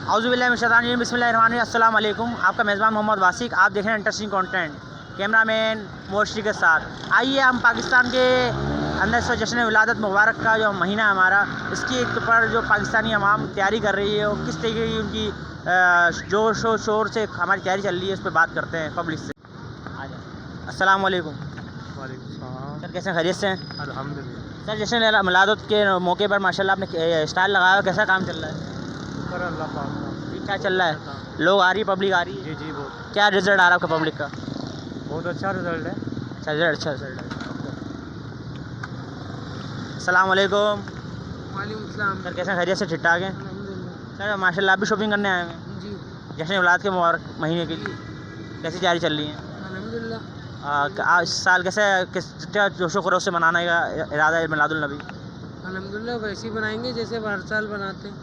औज़ुबिल्लाहि बिस्मिल्लाहिर्रहमानिर्रहीम। अस्सलाम वालेकुम। आपका मेज़बान मोहम्मद वासिक। आप देख रहे हैं इंटरेस्टिंग कंटेंट, कैमरामैन मोशी के साथ। आइए हम पाकिस्तान के अंदर से जश्न विलादत मुबारक का जो महीना है हमारा, इसकी एक पर जो पाकिस्तानी अवाम तैयारी कर रही है और किस तरीके की उनकी जोश और शोर से हमारी तैयारी चल रही है, उस पर बात करते हैं पब्लिक से। अस्सलाम वालेकुम। सर कैसे हैं, खैरियत से हैं? अल्हम्दुलिल्लाह। सर जश्न मिलादत के मौके पर माशाल्लाह आपने स्टाइल लगाया, कैसा काम चल रहा है? शुक्र अल्लाह पाक का। ठीक ठाक चल रहा है? लोग आ रही है, पब्लिक आ रही है? जी बहुत क्या रिजल्ट आ रहा है आपका पब्लिक का? बहुत अच्छा रिजल्ट है। अच्छा रिजल्ट है। अस्सलाम वालेकुम। वालेकुम सलाम। सर कैसे हैं, खैरियत से ठीक ठाक हैं? अल्हम्दुलिल्लाह। सर माशाल्लाह आप भी शॉपिंग करने आए हैं जी जश्न मिलाद के मुबारक महीने के लिए, कैसी तैयारी चल रही है? अल्हम्दुलिल्लाह। इस साल कैसे क्या जोशो खरोश से मनाने का इरादा है मिलादुल नबी? अल्हम्दुलिल्लाह वैसे ही बनाएंगे जैसे हर साल बनाते हैं।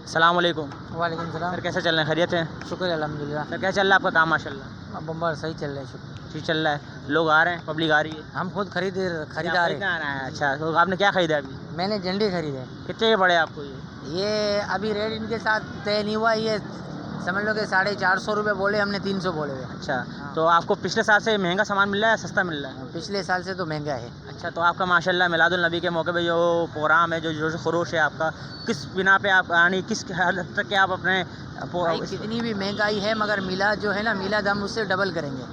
अस्सलाम वालेकुम। वालेकुम सलाम। सर कैसे चल रहे हैं, खैरियत है? शुक्र अल्हम्दुलिल्लाह। सर क्या चल रहा है आपका काम? माशाल्लाह अब बम्बर सही चल रहा है, शुक्र। ठीक चल रहा है, लोग आ रहे हैं, पब्लिक आ रही है? हम खुद खरीदार खरीदना आ रहा है। अच्छा, तो आपने क्या खरीदा अभी? मैंने झंडे खरीदे। कितने के पड़े आपको ये अभी रेट इनके साथ तय नहीं हुआ, ये समझ लो कि 450 रुपये बोले, हमने 300 बोले हुए। अच्छा, तो आपको पिछले साल से महंगा सामान मिल रहा है, सस्ता मिल रहा है? पिछले साल से तो महंगा है। अच्छा, तो आपका माशाल्लाह मिलादुल नबी के मौके पे जो प्रोग्राम है, जो जोश खरोश है आपका, किस बिना पे आप यानी किस हद तक के आप अपने भाई कितनी भी महंगाई है मगर मिलाद जो है ना, मिलाद हम उससे डबल करेंगे।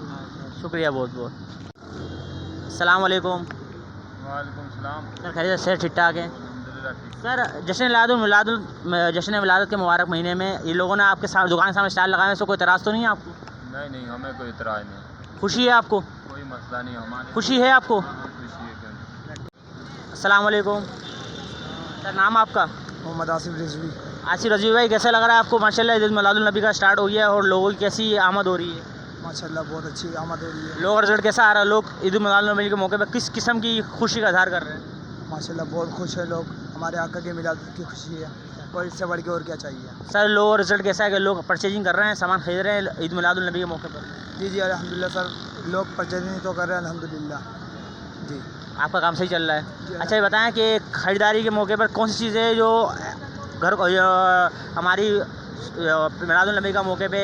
शुक्रिया बहुत बहुत। अस्सलाम वालेकुम। वालेकुम सलाम। सर खैरियत से ठीक ठाक है? अल्हम्दुलिल्लाह ठीक। सर जश्न मिलादत के मुबारक महीने में ये लोगों ने आपके साथ दुकान के सामने स्टाइल लगाए, इससे कोई एतराज़ तो नहीं है आपको? नहीं हमें कोई इतराज़ नहीं, खुशी है आपको? कोई मसला नहीं हमारे। खुशी है आपको? खुशी है क्यों। अस्सलाम वालेकुम। सर नाम आपका? मोहम्मद आसिफ रिजवी। आसिफ रज़वी भाई, कैसा लग रहा है आपको? माशाल्लाह ईद मिलादुल नबी का स्टार्ट हो गया है और लोगों की कैसी आमद हो रही है? माशाल्लाह बहुत अच्छी आमद हो रही है। लोग रिजल्ट कैसा आ रहा है? लोग ईद मिलादुल नबी के मौके पर किस किस्म की खुशी का इजहार कर रहे हैं? माशाल्लाह बहुत खुश है लोग, हमारे आका के मिलाद की खुशी है और इससे बढ़ के और क्या चाहिए। सर लोग रिजल्ट कैसा है कि लोग परचेजिंग कर रहे हैं, सामान खरीद रहे हैं ईद मिलादुल नबी के मौके पर? जी अल्हम्दुलिल्लाह सर, लोग परचेजिंग तो कर रहे हैं अल्हम्दुलिल्लाह। जी आपका काम सही चल रहा जी, है? अच्छा ये बताएं कि ख़रीदारी के मौके पर कौन सी चीज़ें जो घर को हमारी मिलादुल नबी का मौके पे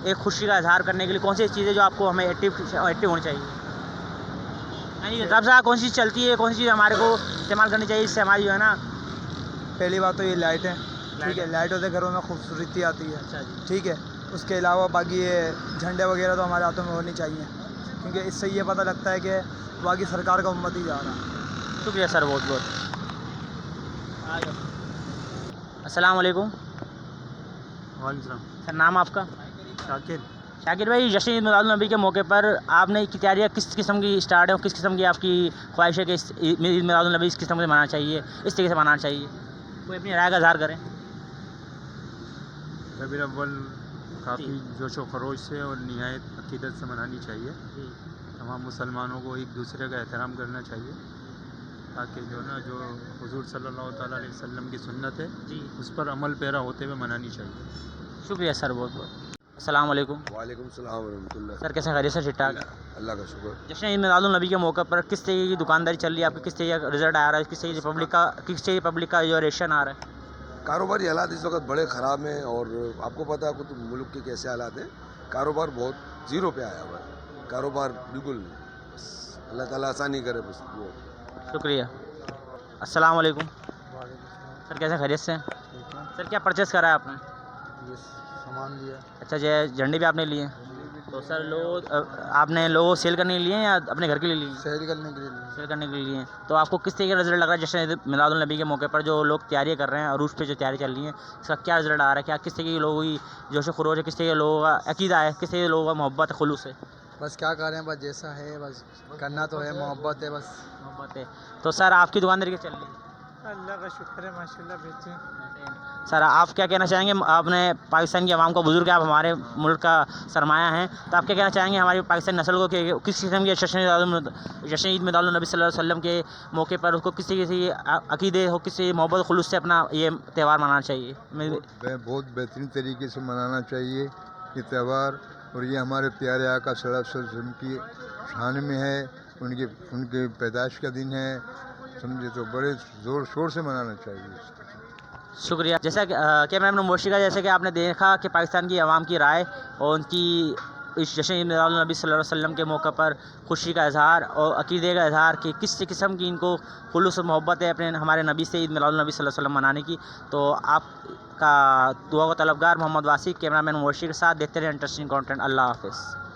एक खुशी का इजहार करने के लिए कौन सी चीज़ें जो आपको हमें एक्टिव होनी चाहिए, यानी सबसे ज़्यादा कौन सी चीज़ चलती है, कौन सी चीज़ हमारे को इस्तेमाल करनी चाहिए, इससे हमारी जो है ना? पहली बात तो ये लाइटें, ठीक है, लाइटों से घरों में खूबसूरती आती है। अच्छा जी। ठीक है, उसके अलावा बाकी ये झंडे वगैरह तो हमारे हाथों में होनी चाहिए, क्योंकि इससे ये पता लगता है कि बाकी सरकार का उम्मत ही जा रहा है। शुक्रिया सर बहुत बहुत। अस्सलाम वालेकुम। वालेकुम सर नाम आपका? शाकिर। शाकिर भाई, जश्न ईद मिलादुल नबी के मौके पर आपने की तैयारियाँ किस किस्म की स्टार्ट है और किस किस्म की आपकी ख्वाहिश है कि ईद मिलादुल नबी इस किस्म से मनाना चाहिए, इस तरीके से मनाना चाहिए? कोई अपनी राय का इजहार करें। रबीउल अव्वल काफ़ी जोश व खरोश से और निहायत अकीदत से मनानी चाहिए। तमाम मुसलमानों को एक दूसरे का एहतराम करना चाहिए, ताकि जो ना जो हुज़ूर सल्लल्लाहु तआला अलैहि वसल्लम की सुन्नत है जी, उस पर अमल पैरा होते हुए मनानी चाहिए। शुक्रिया सर बहुत बहुत। अस्सलाम वालेकुम। वालेकुम सलाम व रहमतुल्लाह। सर कैसे हैं, खैरियत से ठीक ठाक? अल्लाह का शुक्र। जश्न ईद मिलादुल नबी के मौके पर किस तरीके की दुकानदारी चल रही है आपकी? किस तरीके का रिजल्ट आ रहा है? किस तरीके पब्लिक का जो रेशन आ रहा है? कारोबारी हालात इस वक्त बड़े ख़राब हैं और आपको पता है कुछ मुल्क के कैसे हालात हैं। कारोबार बहुत ज़ीरो पे आया हुआ है, कारोबार बिल्कुल नहीं। बस अल्लाह ताला आसानी करे बस वो। शुक्रिया। अस्सलाम वालेकुम। सर कैसे खैरियत से हैं? सर क्या परचेस करा है आपने? ये सामान लिया, अच्छा जो झंडे भी आपने लिए, तो सर आपने लोगों सेल करने के लिए या अपने घर के लिए लिए? सेल करने के लिए लिया। सेल करने के लिए। तो आपको किस तरीके का रिजल्ट लग रहा है जश्न ईद मिलादुल नबी के मौके पर जो लोग तैयारियाँ कर रहे हैं, अरूज पे जो तैयारी चल रही है, इसका क्या रिजल्ट आ रहा है? क्या किस तरीके के लोगों की जोश खरोश है, किस तरीके के लोगों का अकीदा है, किस तरीके के लोगों का मोहब्बत है, खुलूस है? बस क्या करें, बस जैसा है बस करना तो है, मोहब्बत है बस। मोहब्बत है। तो सर आपकी दुकानदारी क्या चल रही है? अल्लाह का शुक्र है, माशाल्लाह बेहतरीन। सर आप क्या कहना चाहेंगे? आपने पाकिस्तान की आवाम का बुजुर्ग है, आप हमारे मुल्क का सरमाया हैं, तो आप क्या कहना चाहेंगे हमारी पाकिस्तानी नस्ल को कि किस किस्म के जश्न ईद मिलादुल नबी सल्लल्लाहु अलैहि वसल्लम के मौके पर उसको किसी किसी अकीदे हो, किसी मोहब्बत खुलूस से अपना ये त्यौहार मनाना चाहिए? बहुत बेहतरीन तरीके से मनाना चाहिए ये त्यौहार, और ये हमारे प्यारे आका सल्लल्लाहु अलैहि वसल्लम की शान में है, उनके पैदाइश का दिन है, समझे, तो बड़े ज़ोर शोर से मनाना चाहिए। शुक्रिया। जैसा कि कैमरा मैन मोशी का, जैसे कि आपने देखा कि पाकिस्तान की आवाम की राय और उनकी इस जश्न ईद मिलादुन नबी सल्लल्लाहु अलैहि वसल्लम के मौके पर खुशी का इजहार और अकीदे का इजहार कि किस किस्म की इनको खुलूस और मोहब्बत है अपने हमारे नबी से ईद मिलादुन नबी सल्लल्लाहु अलैहि वसल्लम मनाने की। तो आपका दुआ का तलबगार मोहम्मद वासिक, कैमरा मैन मोशी के साथ। देखते रहे इंटरेस्टिंग कंटेंट। अल्लाह हाफ़िज़।